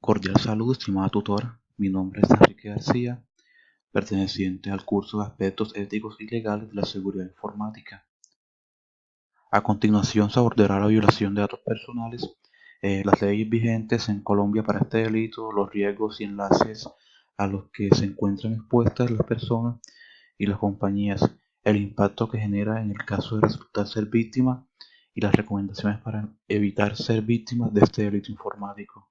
Cordial saludo, estimada tutora. Mi nombre es Enrique García, perteneciente al curso de Aspectos Éticos y Legales de la Seguridad Informática. A continuación se abordará la violación de datos personales, las leyes vigentes en Colombia para este delito, los riesgos y enlaces a los que se encuentran expuestas las personas y las compañías, el impacto que genera en el caso de resultar ser víctima y las recomendaciones para evitar ser víctimas de este delito informático.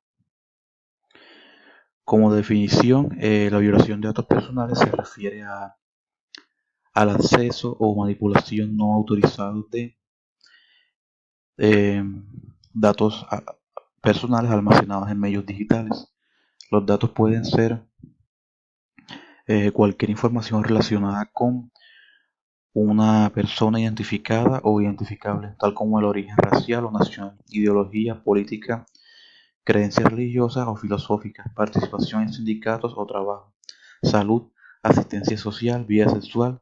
Como definición, la violación de datos personales se refiere al acceso o manipulación no autorizado de eh, datos personales almacenados en medios digitales. Los datos pueden ser cualquier información relacionada con una persona identificada o identificable, tal como el origen racial o nacional, ideología, política, creencias religiosas o filosóficas, participación en sindicatos o trabajo, salud, asistencia social, vida sexual,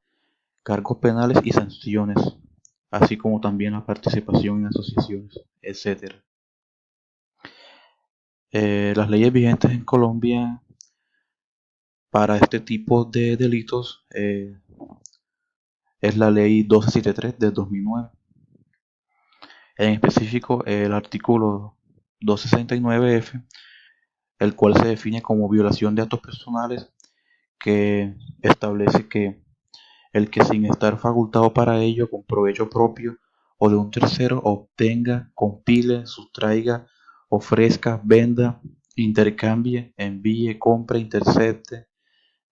cargos penales y sanciones, así como también la participación en asociaciones, etc. Las leyes vigentes en Colombia para este tipo de delitos es la ley 1273 de 2009. En específico, el artículo 269F, el cual se define como violación de datos personales, que establece que el que sin estar facultado para ello con provecho propio o de un tercero obtenga, compile, sustraiga, ofrezca, venda, intercambie, envíe, compre, intercepte,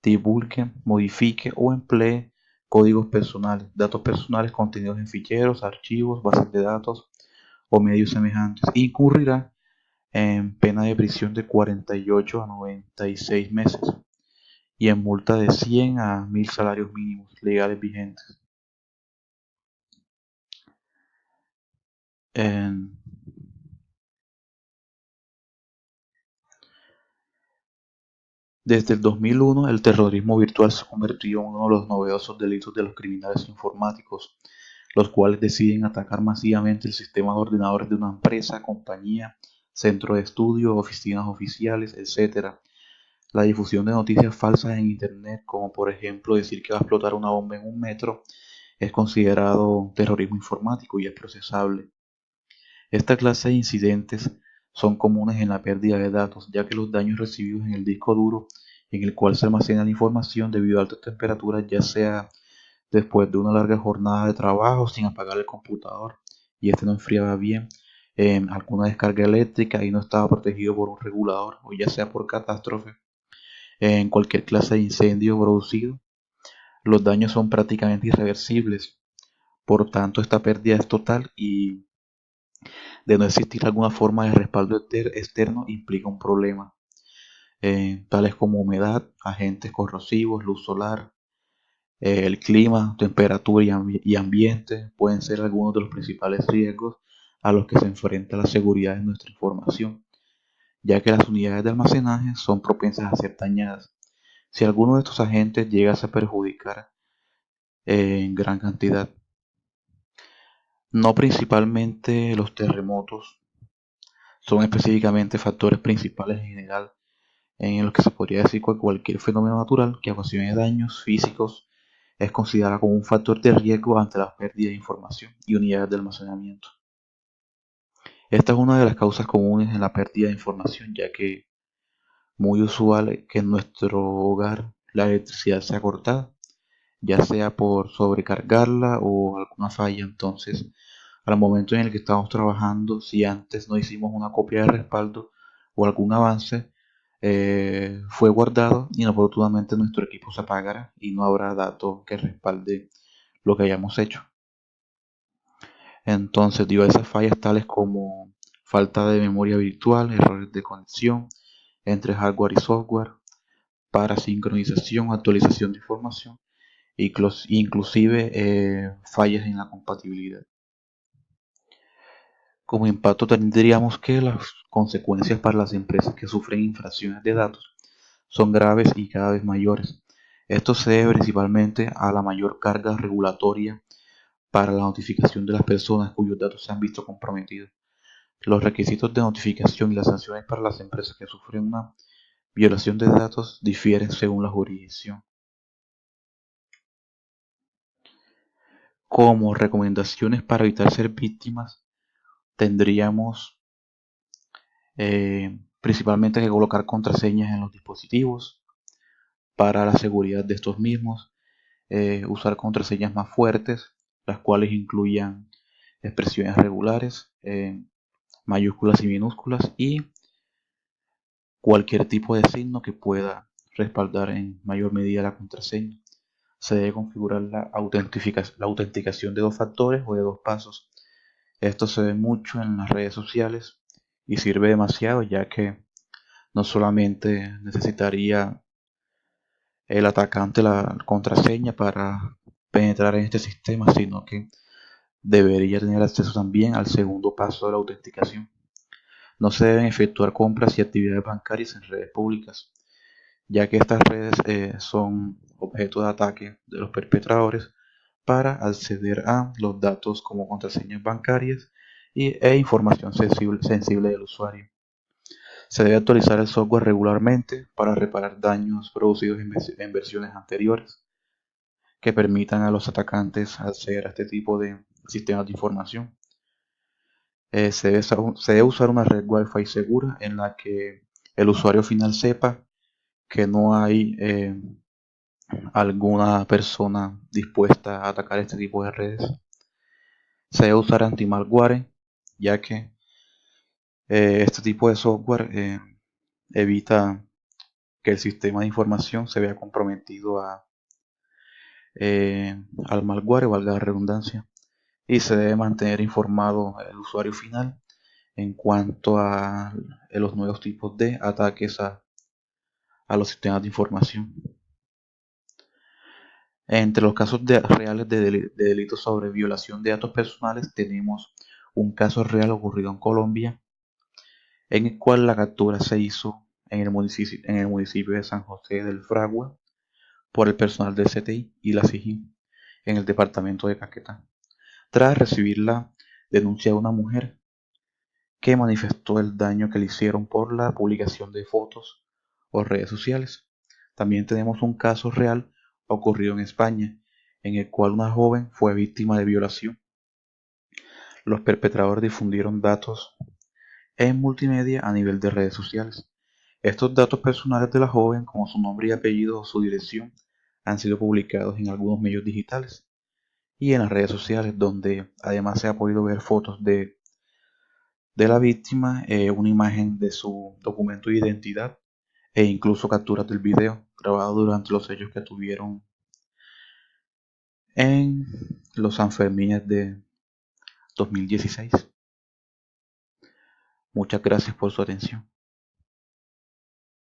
divulgue, modifique o emplee códigos personales, datos personales contenidos en ficheros, archivos, bases de datos o medios semejantes, incurrirá en pena de prisión de 48 a 96 meses y en multa de 100 a 1000 salarios mínimos legales vigentes. En- Desde el 2001, el terrorismo virtual se convirtió en uno de los novedosos delitos de los criminales informáticos, los cuales deciden atacar masivamente el sistema de ordenadores de una empresa, compañía, centro de estudio, oficinas oficiales, etc. La difusión de noticias falsas en Internet, como por ejemplo decir que va a explotar una bomba en un metro, es considerado terrorismo informático y es procesable. Esta clase de incidentes son comunes en la pérdida de datos, ya que los daños recibidos en el disco duro en el cual se almacena la información debido a altas temperaturas, ya sea después de una larga jornada de trabajo sin apagar el computador y este no enfriaba bien, alguna descarga eléctrica y no estaba protegido por un regulador, o ya sea por catástrofe, en cualquier clase de incendio producido, los daños son prácticamente irreversibles. Por tanto, esta pérdida es total y de no existir alguna forma de respaldo externo implica un problema, tales como humedad, agentes corrosivos, luz solar, el clima, temperatura y ambiente pueden ser algunos de los principales riesgos a los que se enfrenta la seguridad de nuestra información, ya que las unidades de almacenaje son propensas a ser dañadas. Si alguno de estos agentes llega a perjudicar en gran cantidad, no principalmente los terremotos, son específicamente factores principales en general en los que se podría decir que cualquier fenómeno natural que ocasione daños físicos es considerado como un factor de riesgo ante la pérdida de información y unidades de almacenamiento. Esta es una de las causas comunes en la pérdida de información, ya que muy usual que en nuestro hogar la electricidad sea cortada, ya sea por sobrecargarla o alguna falla. Entonces, al momento en el que estamos trabajando, si antes no hicimos una copia de respaldo o algún avance, fue guardado inoportunamente nuestro equipo se apagará y no habrá datos que respalde lo que hayamos hecho. Entonces, diversas fallas tales como falta de memoria virtual, errores de conexión entre hardware y software, para sincronización o actualización de información, inclusive fallas en la compatibilidad. Como impacto tendríamos que las consecuencias para las empresas que sufren infracciones de datos son graves y cada vez mayores. Esto se debe principalmente a la mayor carga regulatoria para la notificación de las personas cuyos datos se han visto comprometidos. Los requisitos de notificación y las sanciones para las empresas que sufren una violación de datos difieren según la jurisdicción. Como recomendaciones para evitar ser víctimas, tendríamos principalmente que colocar contraseñas en los dispositivos para la seguridad de estos mismos, usar contraseñas más fuertes, las cuales incluyan expresiones regulares, mayúsculas y minúsculas y cualquier tipo de signo que pueda respaldar en mayor medida la contraseña. Se debe configurar la autenticación de dos factores o de dos pasos. Esto se ve mucho en las redes sociales y sirve demasiado, ya que no solamente necesitaría el atacante la contraseña para penetrar en este sistema, sino que debería tener acceso también al segundo paso de la autenticación. No se deben efectuar compras y actividades bancarias en redes públicas, ya que estas redes son objeto de ataque de los perpetradores para acceder a los datos como contraseñas bancarias e información sensible del usuario. Se debe actualizar el software regularmente para reparar daños producidos en versiones anteriores que permitan a los atacantes acceder a este tipo de sistemas de información. Se debe usar una red Wi-Fi segura en la que el usuario final sepa que no hay alguna persona dispuesta a atacar este tipo de redes. Se debe usar anti-malware, ya que este tipo de software evita que el sistema de información se vea comprometido al malware, valga la redundancia, y se debe mantener informado el usuario final en cuanto a los nuevos tipos de ataques a los sistemas de información. Entre los casos reales de delitos sobre violación de datos personales tenemos un caso real ocurrido en Colombia, en el cual la captura se hizo en el municipio de San José del Fragua por el personal del CTI y la SIJIN en el departamento de Caquetá, tras recibir la denuncia de una mujer que manifestó el daño que le hicieron por la publicación de fotos o redes sociales. También tenemos un caso real ocurrido en España, en el cual una joven fue víctima de violación. Los perpetradores difundieron datos en multimedia a nivel de redes sociales. Estos datos personales de la joven, como su nombre y apellido o su dirección, han sido publicados en algunos medios digitales y en las redes sociales, donde además se ha podido ver fotos de la víctima, una imagen de su documento de identidad e incluso capturas del video grabado durante los hechos que tuvieron en los Sanfermines de 2016. Muchas gracias por su atención.